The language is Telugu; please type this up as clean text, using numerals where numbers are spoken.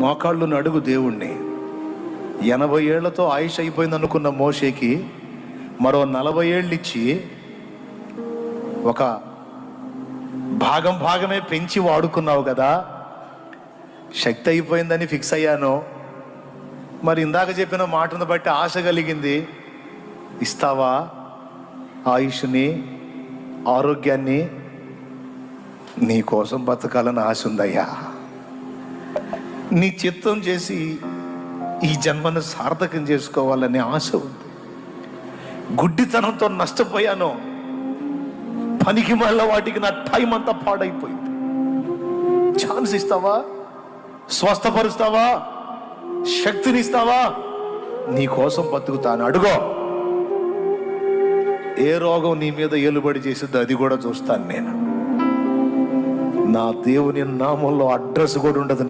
మోకాళ్ళు అడుగు దేవుణ్ణి. 80 ఏళ్లతో ఆయుష్ అయిపోయింది అనుకున్న మోషేకి మరో 40 ఏళ్ళు ఇచ్చి ఒక భాగమే పెంచి వాడుకున్నావు కదా, శక్తి అయిపోయిందని ఫిక్స్ అయ్యాను. మరి ఇందాక చెప్పిన మాటను బట్టి ఆశ కలిగింది. ఇస్తావా ఆయుష్ని, ఆరోగ్యాన్ని? నీ కోసం బతకాలని ఆశ ఉందయ్యా. నీ చిత్తం చేసి ఈ జన్మను సార్థకం చేసుకోవాలనే ఆశ ఉంది. గుడ్డితనంతో నష్టపోయాను, పనికి మళ్ళీ వాటికి నా టైం అంతా పాడైపోయింది. ఛాన్స్ ఇస్తావా? స్వస్థపరుస్తావా? శక్తినిస్తావా? నీ కోసం బతుకుతాను. అడుగో. ఏ రోగం నీ మీద ఏలుబడి చేసిద్దో అది కూడా చూస్తాను నేను. నా దేవుని నామంలో అడ్రస్ కూడా ఉండదు.